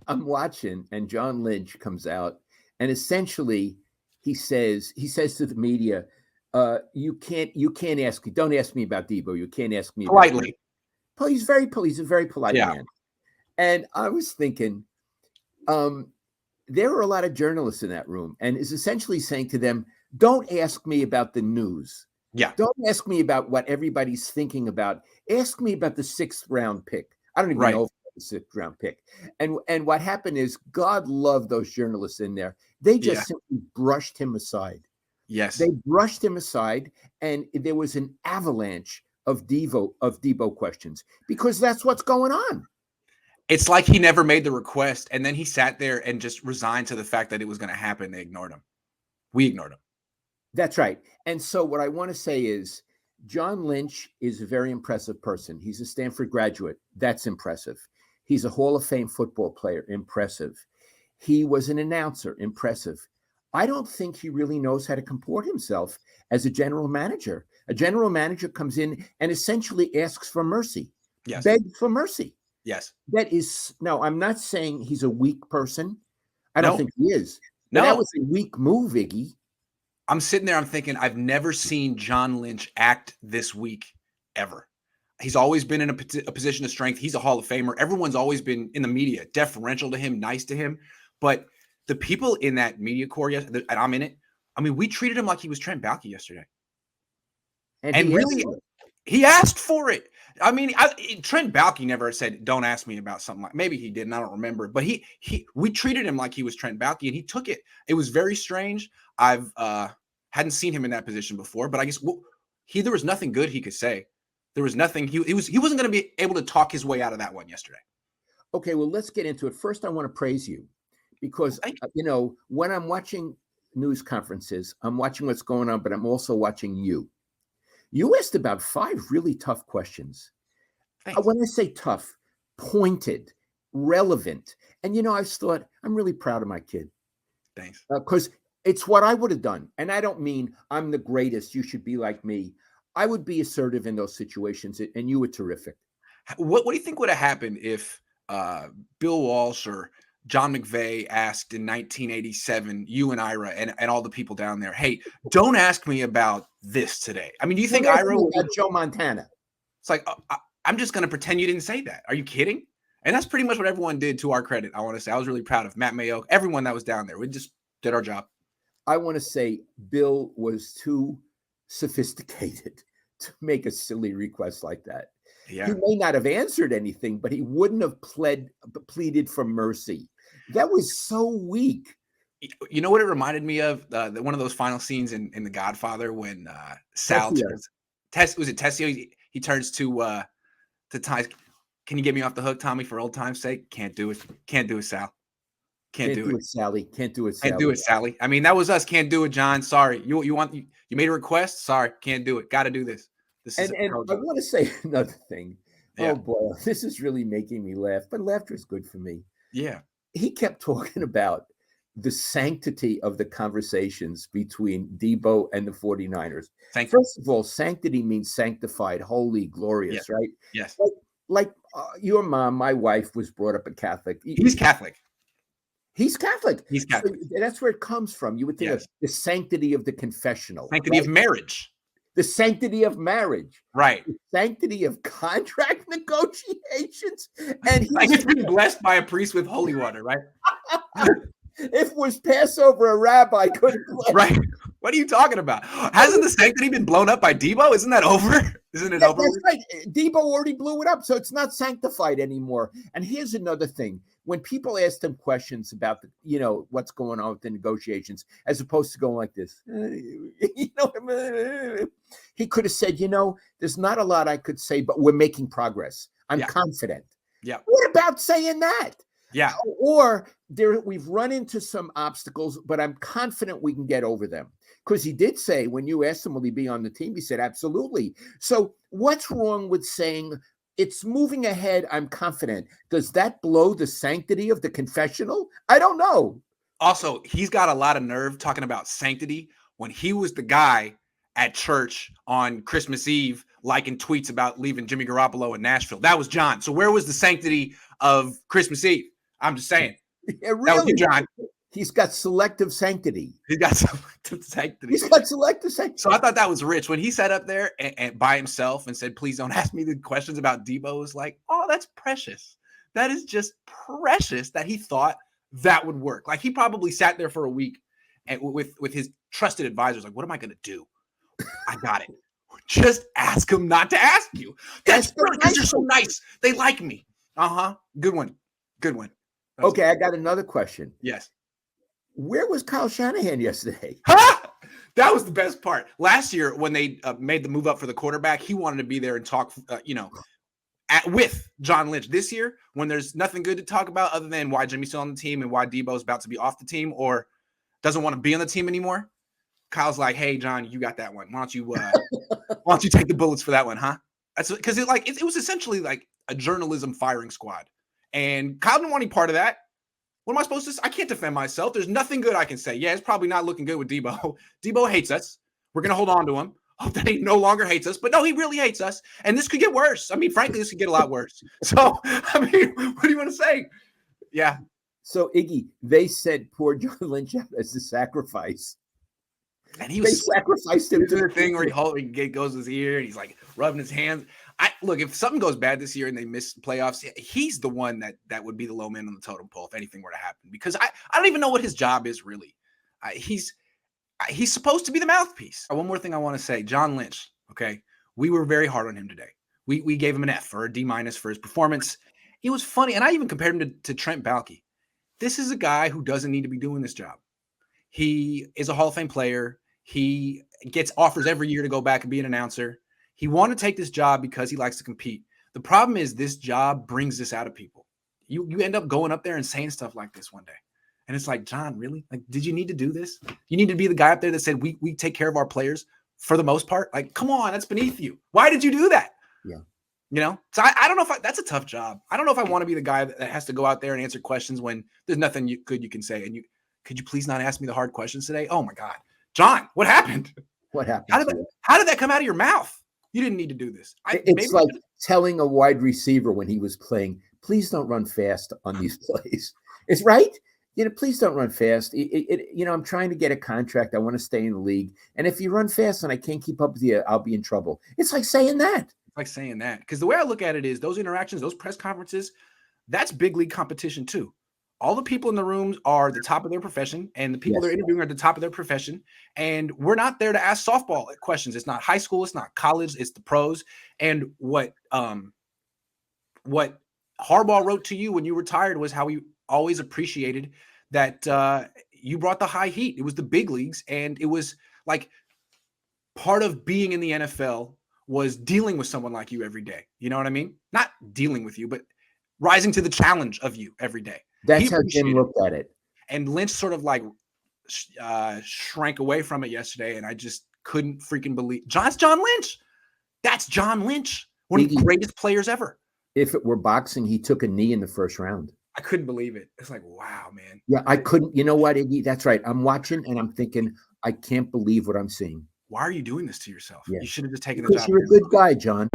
I'm watching, and John Lynch comes out, and essentially he says to the media, don't ask me about Debo. You can't ask me about him. Politely. He's a very polite man. And I was thinking, there were a lot of journalists in that room, and is essentially saying to them, don't ask me about the news. Yeah. Don't ask me about what everybody's thinking about. Ask me about the 6th round pick. I don't even know if it's the 6th round pick. And what happened is, God loved those journalists in there. They just simply brushed him aside. Yes. They brushed him aside, and there was an avalanche of Debo questions, because that's what's going on. It's like he never made the request, and then he sat there and just resigned to the fact that it was going to happen. They ignored him. We ignored him. That's right. And so what I want to say is, John Lynch is a very impressive person. He's a Stanford graduate. That's impressive. He's a Hall of Fame football player. Impressive. He was an announcer. Impressive. I don't think he really knows how to comport himself as a general manager. A general manager comes in and essentially asks for mercy. Yes. Begs for mercy. Yes. That is, no, I'm not saying he's a weak person. I don't think he is. No. That was a weak move, Iggy. I'm sitting there, I'm thinking, I've never seen John Lynch act this weak ever. He's always been in a position of strength. He's a Hall of Famer. Everyone's always been in the media, deferential to him, nice to him. But the people in that media corps, and I'm in it, I mean, we treated him like he was Trent Baalke yesterday. And really, he asked for it. I mean, Trent Baalke never said, don't ask me about something like, maybe he did, and I don't remember. But we treated him like he was Trent Baalke, and he took it. It was very strange. I've hadn't seen him in that position before, but I guess there was nothing good he could say. There was nothing. He wasn't going to be able to talk his way out of that one yesterday. Okay, well, let's get into it. First, I want to praise you, because when I'm watching news conferences, I'm watching what's going on, but I'm also watching you. You asked about 5 really tough questions. Thanks. When I say tough, pointed, relevant. And, I thought, I'm really proud of my kid. Thanks. Because it's what I would have done. And I don't mean I'm the greatest, you should be like me. I would be assertive in those situations, and you were terrific. What do you think would have happened if Bill Walsh or John McVay asked in 1987, you and Ira and all the people down there, hey, don't ask me about this today? I mean, do you think Ira would about Joe Montana? It's like, I'm just going to pretend you didn't say that. Are you kidding? And that's pretty much what everyone did, to our credit. I want to say I was really proud of Matt Mayo, everyone that was down there. We just did our job. I want to say Bill was too sophisticated to make a silly request like that. Yeah. He may not have answered anything, but he wouldn't have pleaded for mercy. That was so weak. You know what it reminded me of? One of those final scenes in The Godfather when Sal turns. Was it Tessio? He turns to Ty. Can you get me off the hook, Tommy, for old time's sake? Can't do it. Can't do it, Sal. Can't do it, Sally. Can't do it, Sally. Can't do it, Sally. I mean, that was us. Can't do it, John. Sorry. You made a request? Sorry. Can't do it. Got to do this. And I want to say another thing. Yeah. Oh, boy. This is really making me laugh. But laughter is good for me. Yeah. He kept talking about the sanctity of the conversations between Debo and the 49ers. First of all, sanctity means sanctified, holy, glorious, right? Yes. Like your mom, my wife, was brought up a Catholic. He's Catholic. He's Catholic. He's Catholic. So that's where it comes from. You would think of the sanctity of the confessional. Sanctity of marriage. The sanctity of marriage. Right. The sanctity of contract negotiations. And like it's been blessed by a priest with holy water, right? If it was Passover, a rabbi couldn't bless. Right. What are you talking about? Hasn't the sanctity been blown up by Debo? Isn't that over? Isn't it over? That's right. Debo already blew it up, so it's not sanctified anymore. And here's another thing. When people ask him questions about what's going on with the negotiations, as opposed to going like this, he could have said, there's not a lot I could say, but we're making progress. I'm confident. Yeah. What about saying that? Yeah. Or we've run into some obstacles, but I'm confident we can get over them. Because he did say, when you asked him, will he be on the team? He said, absolutely. So what's wrong with saying it's moving ahead? I'm confident. Does that blow the sanctity of the confessional? I don't know. Also, he's got a lot of nerve talking about sanctity when he was the guy at church on Christmas Eve, liking tweets about leaving Jimmy Garoppolo in Nashville. That was John. So where was the sanctity of Christmas Eve? I'm just saying. Yeah, That was you, really. John. He's got selective sanctity. He's got selective sanctity. He's got selective sanctity. So I thought that was rich when he sat up there and by himself and said, "Please don't ask me the questions about Debo." It was like, oh, that's precious. That is just precious that he thought that would work. Like he probably sat there for a week and with his trusted advisors, like, what am I going to do? I got it. Just ask him not to ask you. That's because you're so nice. They like me. Good one. Good one. Okay, I got another question. Yes. Where was Kyle Shanahan yesterday? That was the best part. Last year, when they made the move up for the quarterback, he wanted to be there and talk, with John Lynch. This year, when there's nothing good to talk about other than why Jimmy's still on the team and why Debo's about to be off the team or doesn't want to be on the team anymore, Kyle's like, "Hey, John, you got that one. Why don't you take the bullets for that one, huh?" That's because it was essentially like a journalism firing squad, and Kyle didn't want any part of that. What am I supposed to say? I can't defend myself. There's nothing good I can say. Yeah, it's probably not looking good with Debo. Debo hates us. We're going to hold on to him. Hope that he no longer hates us. But no, he really hates us. And this could get worse. I mean, frankly, this could get a lot worse. So, I mean, what do you want to say? Yeah. So, Iggy, they said poor John Lynch as the sacrifice. And they sacrificed him to the thing where he goes his ear and he's like rubbing his hands. Look, if something goes bad this year and they miss playoffs, he's the one that would be the low man on the totem pole if anything were to happen. Because I don't even know what his job is really. He's supposed to be the mouthpiece. One more thing I want to say, John Lynch. Okay, we were very hard on him today. We gave him an F or a D- for his performance. He was funny, and I even compared him to Trent Baalke. This is a guy who doesn't need to be doing this job. He is a Hall of Fame player. He gets offers every year to go back and be an announcer. He wanted to take this job because he likes to compete. The problem is this job brings this out of people. You end up going up there and saying stuff like this one day. And it's like, John, really? Like, did you need to do this? You need to be the guy up there that said, we take care of our players for the most part. Like, come on, that's beneath you. Why did you do that? Yeah. So I don't know if that's a tough job. I don't know if I want to be the guy that has to go out there and answer questions when there's nothing good you can say. And could you please not ask me the hard questions today? Oh my God. John, what happened? What happened? How did that come out of your mouth? You didn't need to do this. It's like telling a wide receiver when he was playing, please don't run fast on these plays. It's right. Please don't run fast. I'm trying to get a contract. I want to stay in the league. And if you run fast and I can't keep up with you, I'll be in trouble. It's like saying that. Because the way I look at it is those interactions, those press conferences, that's big league competition too. All the people in the rooms are the top of their profession, and the people they're interviewing are the top of their profession. And we're not there to ask softball questions. It's not high school. It's not college. It's the pros. And what Harbaugh wrote to you when you retired was how he always appreciated that you brought the high heat. It was the big leagues, and it was like part of being in the NFL was dealing with someone like you every day. You know what I mean? Not dealing with you, but rising to the challenge of you every day. That's how Jim looked at it. And Lynch sort of like shrank away from it yesterday, and I just couldn't freaking believe. That's John Lynch. That's John Lynch, one of the greatest players ever. If it were boxing, he took a knee in the first round. I couldn't believe it. It's like, wow, man. Yeah, I couldn't. You know what, Iggy? That's right. I'm watching, and I'm thinking, I can't believe what I'm seeing. Why are you doing this to yourself? Yeah. You should have just taken the job. Because you're a good guy, John.